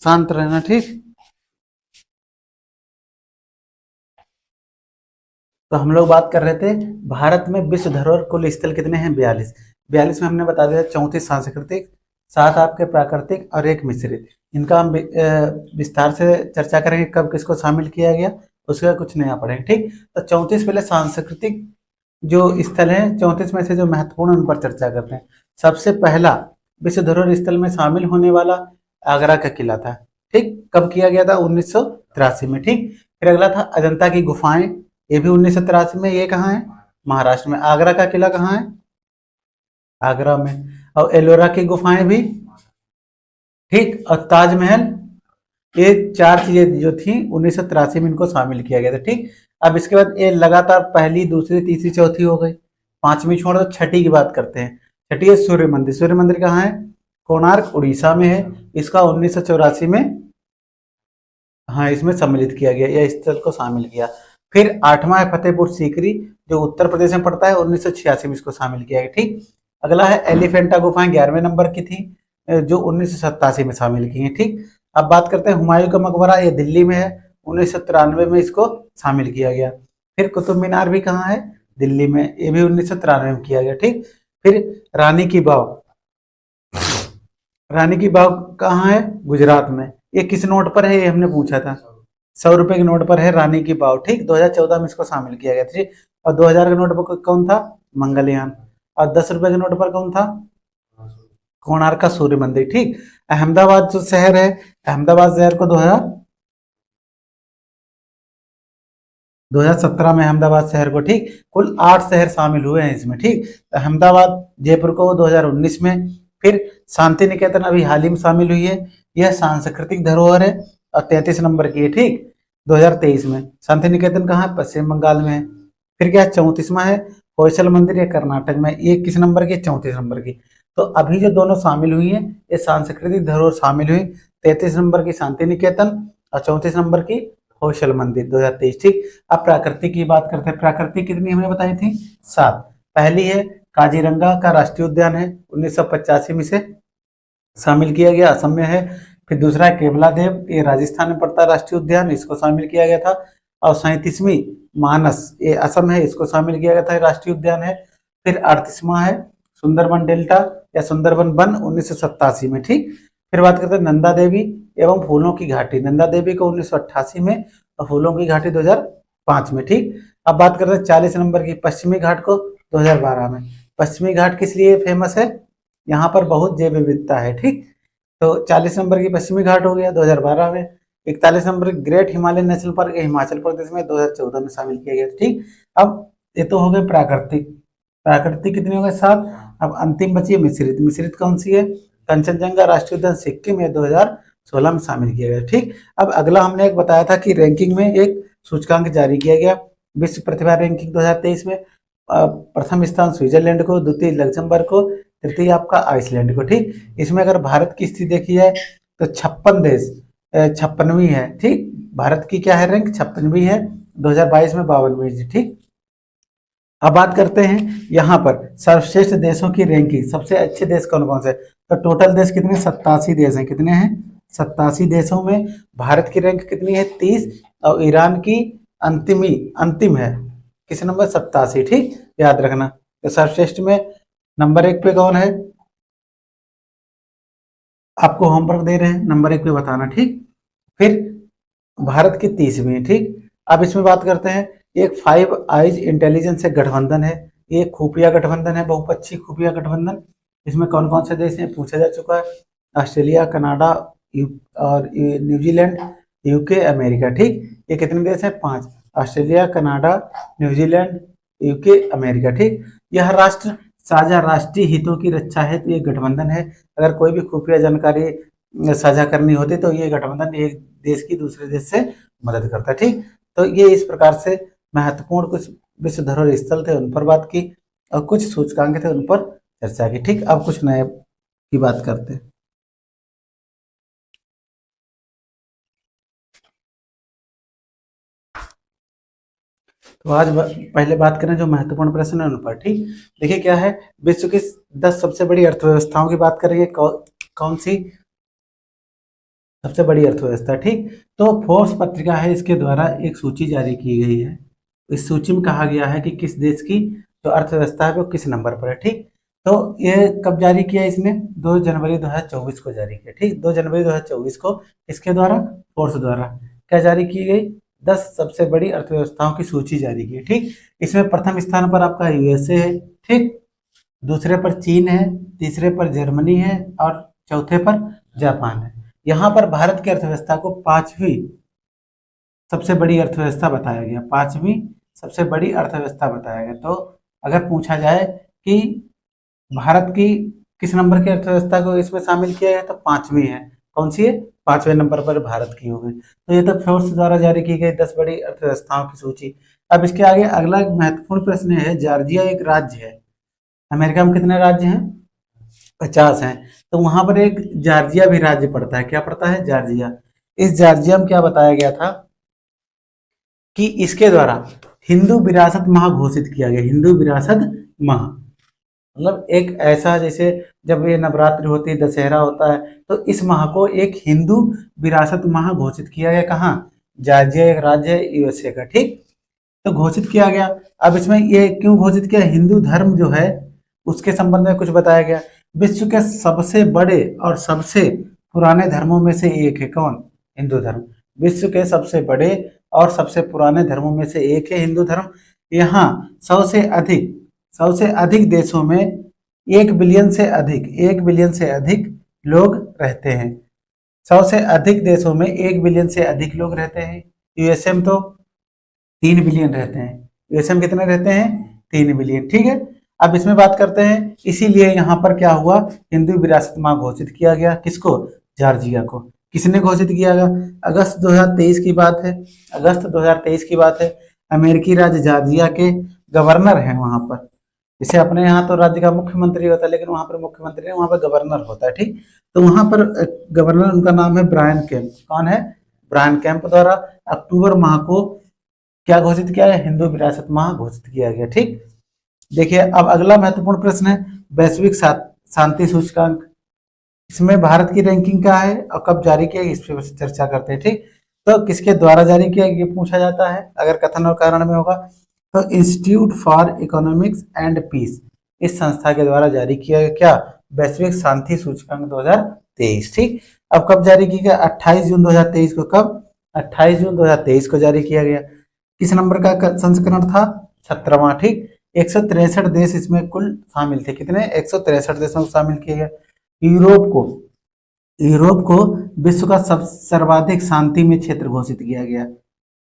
शांत रहना, ठीक। तो हम लोग बात कर रहे थे भारत में विश्व धरोहर कुल स्थल कितने हैं, 42। 42 में हमने बता दिया 34 सांस्कृतिक, 7 आपके प्राकृतिक और 1 मिश्रित। इनका हम विस्तार से चर्चा करेंगे, कब किसको शामिल किया गया, उसका कुछ नया पढ़ेंगे, ठीक। तो 34 पहले सांस्कृतिक जो स्थल है, 34 में से जो महत्वपूर्ण, उन पर चर्चा करते हैं। सबसे पहला विश्व धरोहर स्थल में शामिल होने वाला आगरा का किला था, ठीक। कब किया गया था, 1983 में, ठीक। फिर अगला था अजंता की गुफाएं, ये भी 1983 में। ये कहाँ है, महाराष्ट्र में। आगरा का किला कहाँ है, आगरा में। और एलोरा की गुफाएं भी, ठीक। और ताजमहल, ये 4 चीजें जो थी 1983 में इनको शामिल किया गया था, ठीक। अब इसके बाद ये लगातार पहली, दूसरी, तीसरी, चौथी हो गई। पांचवी छोड़ दो, छठी की बात करते हैं। छठी है सूर्य मंदिर। सूर्य मंदिर कहाँ है, कोणार्क उड़ीसा में है। इसका 1984 में, हाँ, इसमें सम्मिलित किया गया, यह स्थल को शामिल किया। फिर 8वां है फतेहपुर सीकरी, जो उत्तर प्रदेश में पड़ता है, 1986 में इसको शामिल किया गया, ठीक। अगला है एलिफेंटा गुफाएं, 11वें नंबर की थी, जो 1987 में शामिल की है, ठीक। अब बात करते हैं हुमायूं का मकबरा, ये दिल्ली में है, 1993 में इसको शामिल किया गया। फिर कुतुब मीनार भी कहाँ है, दिल्ली में, ये भी 1993 में किया गया, ठीक। फिर रानी की वाव, रानी की वाव कहाँ है, गुजरात में। ये किस नोट पर है, ये हमने पूछा था, 100 रुपए के नोट पर है रानी की वाव, ठीक। 2014 में इसको शामिल किया गया, ठीक। और 2000 के नोट पर कौन था, मंगलयान। और 10 रुपए के नोट पर कौन था, कोणार्क का सूर्य मंदिर, ठीक। अहमदाबाद जो शहर है, अहमदाबाद शहर को 2017 में अहमदाबाद शहर को, ठीक। कुल 8 शहर शामिल हुए हैं इसमें, ठीक। अहमदाबाद, जयपुर को 2019 में। फिर शांति निकेतन अभी हाल ही में शामिल हुई है, यह सांस्कृतिक धरोहर है और 33 नंबर की है, ठीक। 2023 में। शांति निकेतन कहाँ है, पश्चिम बंगाल में है। फिर क्या 34वां है होयसल मंदिर, ये कर्नाटक में। ये किस नंबर की, 34 नंबर की। तो अभी जो दोनों शामिल हुई है, ये सांस्कृतिक धरोहर शामिल हुई, 33 नंबर की शांति निकेतन और 34 नंबर की होयसल मंदिर, 2023, ठीक। अब प्राकृतिक की बात करते हैं। प्राकृतिक कितनी हमने बताई थी, 7। पहली है काजीरंगा का राष्ट्रीय उद्यान है, 1985 में से शामिल किया गया, असम में है। फिर दूसरा है केवला देव, ये राजस्थान में पड़ता है राष्ट्रीय उद्यान, इसको शामिल किया गया था। और 37वीं मानस, ये असम है, इसको शामिल किया गया था, राष्ट्रीय उद्यान है। फिर 38वां है सुंदरबन डेल्टा या सुंदरबन वन, 1987 में, ठीक। फिर बात करते हैं नंदा देवी एवं फूलों की घाटी। नंदा देवी को 1988 में और फूलों की घाटी 2005 में, ठीक। अब बात करते हैं 40 नंबर की पश्चिमी घाट को, 2012 में। पश्चिमी घाट किस लिए फेमस है, यहाँ पर बहुत जैव विविधता है, ठीक। तो 40 नंबर की पश्चिमी घाट हो गया 2012 में। 41 number great Himalayan national park, Himachal Pradesh में, 2014 में शामिल किया गया, ठीक। अब ये तो हो गए प्राकृतिक। प्राकृतिक कितने हो गए, 7। अब अंतिम बची है मिश्रित। मिश्रित कौन सी है, कंचनजंगा राष्ट्रीय उद्यान सिक्किम में, 2016 में शामिल किया गया, ठीक। अब अगला हमने एक बताया था कि रैंकिंग में एक सूचकांक जारी किया गया, विश्व प्रतिभा रैंकिंग 2023 में। प्रथम स्थान स्विट्जरलैंड को, द्वितीय लग्जमबर्ग को, तृतीय आपका आइसलैंड को, ठीक। इसमें अगर भारत की स्थिति देखी जाए तो 56 देश, 56वीं है, ठीक। भारत की क्या है रैंक, 56वीं है, 2022 में 52वीं, ठीक। अब बात करते हैं यहाँ पर सर्वश्रेष्ठ देशों की रैंकिंग, सबसे अच्छे देश कौन कौन से। तो टोटल देश कितने, 87 देश हैं। कितने हैं, 87 देशों में भारत की रैंक कितनी है, 30। और ईरान की अंतिम है, किस नंबर, 87, ठीक। याद रखना। तो सर्वश्रेष्ठ में नंबर 1 पे कौन है, आपको होमवर्क दे रहे हैं, नंबर 1 पे बताना, ठीक। फिर भारत की 30वीं, ठीक। अब इसमें बात करते हैं, एक 5 आइज इंटेलिजेंस एक गठबंधन है, ये खुफिया गठबंधन है, बहुपक्षीय खुफिया गठबंधन। इसमें कौन कौन से देश हैं पूछा जा चुका है, ऑस्ट्रेलिया, कनाडा, और न्यूजीलैंड, यूके, अमेरिका, ठीक। ये कितने देश हैं, 5। Australia, Canada, New Zealand, UK, America, ठीक। यह राष्ट्र साझा राष्ट्रीय हितों की रक्षा हेतु ये गठबंधन है। अगर कोई भी खुफिया जानकारी साझा करनी होती तो ये गठबंधन एक देश की दूसरे देश से मदद करता है, ठीक। तो ये इस प्रकार से महत्वपूर्ण कुछ विश्व धरोहर स्थल थे, उन पर बात की, और कुछ सूचकांक थे, उन पर चर्चा की, ठीक। अब कुछ नए की बात करते हैं। तो आज पहले बात करें जो महत्वपूर्ण प्रश्न है उन पर, ठीक। देखिए क्या है, विश्व की 10 सबसे बड़ी अर्थव्यवस्थाओं की बात करेंगे, कौन सी। सबसे बड़ी अर्थव्यवस्था, ठीक। तो फोर्ब्स पत्रिका है, इसके द्वारा एक सूची जारी की गई है। इस सूची में कहा गया है कि किस देश की जो अर्थव्यवस्था है वो किस नंबर पर है, ठीक। तो ये कब जारी किया इसने? 2 जनवरी 2024 को जारी किया, ठीक। 2 जनवरी 2024 को इसके द्वारा, फोर्ब्स द्वारा क्या जारी की गई? 10 सबसे बड़ी अर्थव्यवस्थाओं की सूची जारी की, ठीक। इसमें प्रथम स्थान पर आपका यूएसए है, ठीक। दूसरे पर चीन है, तीसरे पर जर्मनी है और चौथे पर जापान है। यहाँ पर भारत की अर्थव्यवस्था को पांचवी सबसे बड़ी अर्थव्यवस्था बताया गया, पांचवी सबसे बड़ी अर्थव्यवस्था बताया गया। तो अगर पूछा जाए कि भारत की किस नंबर की अर्थव्यवस्था को इसमें शामिल किया गया, तो पांचवी है। कौन सी है? पांचवें नंबर पर भारत की होगी। तो ये तो फोर्ब्स द्वारा जारी की गई 10 बड़ी अर्थव्यवस्थाओं की सूची। अब इसके आगे अगला एक महत्वपूर्ण प्रश्न है, जॉर्जिया एक राज्य है, अमेरिका में कितने राज्य हैं? 50 हैं। तो वहां पर एक जॉर्जिया भी राज्य पड़ता है। क्या पड़ता है? जॉर्जिया। इस जॉर्जिया में क्या बताया गया था कि इसके द्वारा हिंदू विरासत माह घोषित किया गया। हिंदू विरासत माह मतलब एक ऐसा, जैसे जब ये नवरात्रि होती है, दशहरा होता है, तो इस माह को एक हिंदू विरासत माह घोषित किया गया। कहाँ? जॉर्जिया एक राज्य है यूएसए का, ठीक। तो घोषित किया गया। अब इसमें ये क्यों घोषित किया? हिंदू धर्म जो है उसके संबंध में कुछ बताया गया। विश्व के सबसे बड़े और सबसे पुराने धर्मों में से एक है। कौन? हिंदू धर्म। विश्व के सबसे बड़े और सबसे पुराने धर्मों में से एक है हिंदू धर्म। यहाँ सबसे अधिक देशों में 1 बिलियन से अधिक लोग रहते हैं। 100 से अधिक देशों में 1 बिलियन से अधिक लोग रहते हैं। यूएसए में तो 3 बिलियन रहते हैं। यूएसए में कितने रहते हैं? 3 बिलियन, ठीक है। अब इसमें बात करते हैं, इसीलिए यहाँ पर क्या हुआ? हिंदू विरासत माह घोषित किया गया। किसको? जॉर्जिया को। किसने घोषित किया गया? अगस्त 2023 की बात है। अगस्त 2023 की बात है। अमेरिकी राज्य जॉर्जिया के गवर्नर हैं वहां पर। जैसे अपने यहाँ तो राज्य का मुख्यमंत्री होता है, लेकिन वहां पर मुख्यमंत्री नहीं, वहां पर गवर्नर होता है, ठीक। तो वहां पर गवर्नर, उनका नाम है ब्रायन कैंप। कौन है? ब्रायन कैंप द्वारा अक्टूबर माह को क्या घोषित किया गया? हिंदू विरासत माह घोषित किया गया, ठीक। देखिए अब अगला महत्वपूर्ण प्रश्न है, वैश्विक शांति सूचकांक। इसमें भारत की रैंकिंग क्या है और कब जारी किया, इस पर चर्चा करते हैं, ठीक। तो किसके द्वारा जारी किया, ये पूछा जाता है अगर कथन और कारण में होगा। तो institute for economics and peace, इस संस्था के द्वारा जारी किया गया क्या? वैश्विक शांति सूचकांक 2023, ठीक। अब कब जारी किया गया? 28 जून 2023 को। कब? 28 जून 2023 को जारी किया गया। किस नंबर का संस्करण था? 17वां, ठीक। 163 देश इसमें कुल शामिल थे। कितने? 163 देशों को शामिल किया गया। यूरोप को विश्व का सर्वाधिक शांतिमय क्षेत्र घोषित किया गया।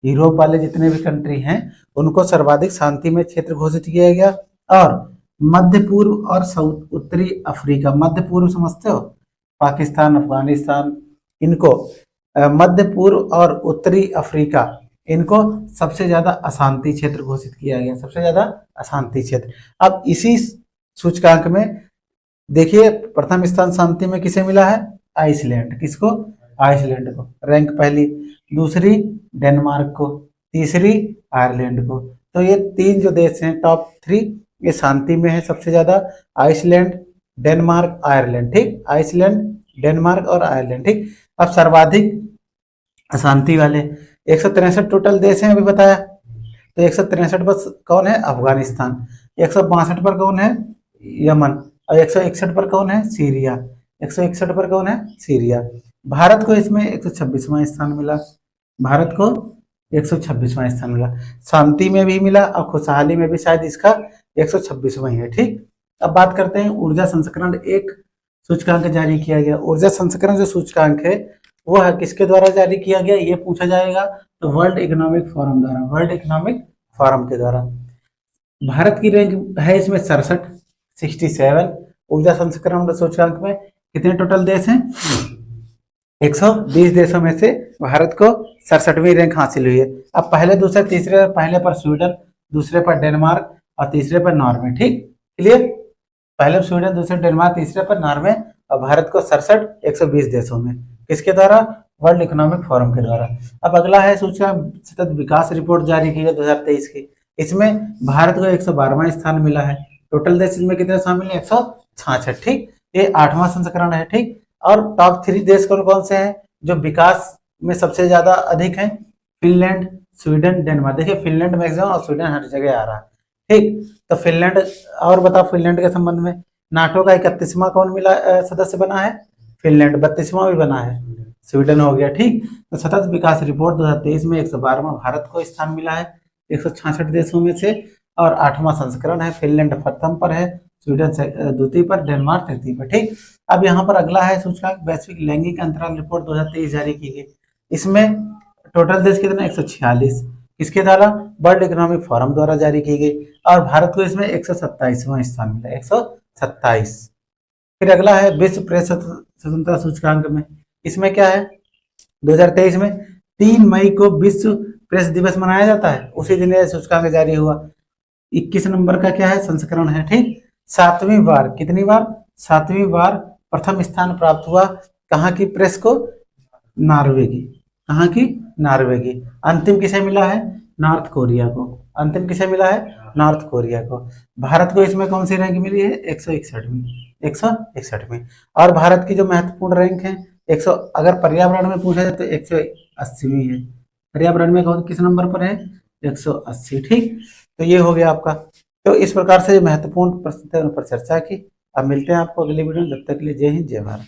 यूरोप वाले जितने भी कंट्री हैं उनको सर्वाधिक शांतिमय क्षेत्र घोषित किया गया। और मध्य पूर्व और साउथ उत्तरी अफ्रीका, मध्य पूर्व समझते हो? पाकिस्तान, अफगानिस्तान, इनको मध्य पूर्व और उत्तरी अफ्रीका, इनको सबसे ज्यादा अशांति क्षेत्र घोषित किया गया। सबसे ज्यादा अशांति क्षेत्र। अब इसी सूचकांक में देखिए प्रथम स्थान शांति में किसे मिला है? आइसलैंड। किसको? आइसलैंड को। रैंक पहली। दूसरी डेनमार्क को। तीसरी आयरलैंड को। तो ये 3 जो देश हैं टॉप 3, ये शांति में है सबसे ज्यादा। आइसलैंड, डेनमार्क, आयरलैंड, ठीक। आइसलैंड, डेनमार्क और आयरलैंड, ठीक। अब सर्वाधिक अशांति वाले 163 टोटल देश हैं अभी बताया। तो 163 पर कौन है? अफगानिस्तान। 162 पर कौन है? यमन। और 161 पर कौन है? सीरिया। 161 पर कौन है? सीरिया। भारत को इसमें 126वां स्थान मिला। भारत को 126वां स्थान मिला। शांति में भी मिला और खुशहाली में भी शायद इसका 126वां ही है, ठीक। अब बात करते हैं ऊर्जा संस्करण एक सूचकांक जारी किया गया। ऊर्जा संस्करण जो सूचकांक है वो है किसके द्वारा जारी किया गया, ये पूछा जाएगा। तो वर्ल्ड इकोनॉमिक फोरम द्वारा, वर्ल्ड इकोनॉमिक फोरम के द्वारा। भारत की रैंक है इसमें 67। ऊर्जा संस्करण सूचकांक में कितने टोटल देश हैं? 120 देशों में से भारत को 67वीं रैंक हासिल हुई है। अब पहले, दूसरे, तीसरे, पहले पर स्वीडन, दूसरे पर डेनमार्क और तीसरे पर नॉर्वे, ठीक। क्लियर? पहले स्वीडन, दूसरे डेनमार्क, तीसरे पर नॉर्वे और भारत को 67 120 देशों में। किसके द्वारा? वर्ल्ड इकोनॉमिक फोरम के द्वारा। अब अगला है सूचकांक सतत विकास रिपोर्ट जारी की है 2023 की। इसमें भारत को 112वां स्थान मिला है। टोटल देश इसमें कितने शामिल है? 166, ठीक। ये 8वां संस्करण है, ठीक। और टॉप 3 देश कौन कौन से हैं? जो विकास में सबसे ज्यादा अधिक है, फिनलैंड, स्वीडन, डेनमार्क। देखिए फिनलैंड मैक्सिमम और स्वीडन हर जगह आ रहा है। ठीक, तो फिनलैंड, और बताओ फिनलैंड के संबंध में, नाटो का 31वां कौन मिला सदस्य बना है? फिनलैंड। 32वां भी बना है, स्वीडन हो गया। ठीक, तो सतत विकास रिपोर्ट 2023 में 112वां भारत को स्थान मिला है 166 देशों में से, और 8वां संस्करण है। फिनलैंड प्रथम पर है, स्वीडन से द्वितीय पर, डेनमार्क तृतीय पर। ठीक, अब यहाँ पर अगला है सूचकांक वैश्विक लैंगिक अंतराल रिपोर्ट 2023 जारी की गई। इसमें टोटल देश कितने? 146। किसके द्वारा? वर्ल्ड इकोनॉमिक फोरम द्वारा जारी की गई, और भारत को इसमें 127वां स्थान मिला, 127। फिर अगला है विश्व प्रेस स्वतंत्रता सूचकांक में। इसमें क्या है? 2023 में 3 मई को विश्व प्रेस दिवस मनाया जाता है, उसी दिन यह सूचकांक जारी हुआ। 21 नंबर का क्या है? संस्करण है। ठीक, 7वीं बार, कितनी बार? 7वीं बार प्रथम स्थान प्राप्त हुआ कहाँ की प्रेस को? नॉर्वे की। कहाँ की? नॉर्वे की। अंतिम किसे मिला है? नॉर्थ कोरिया को। अंतिम किसे मिला है? नॉर्थ कोरिया को। भारत को इसमें कौन सी रैंक मिली है? 161वीं। 161वीं। और भारत की जो महत्वपूर्ण रैंक है 100, अगर पर्यावरण में पूछा जाए तो 180वीं है। पर्यावरण में कौन किस नंबर पर है? 180। ठीक, तो ये हो गया आपका। तो इस प्रकार से महत्वपूर्ण प्रश्न पर चर्चा की। अब मिलते हैं आपको अगली वीडियो में, जब तक के लिए जय हिंद जय भारत।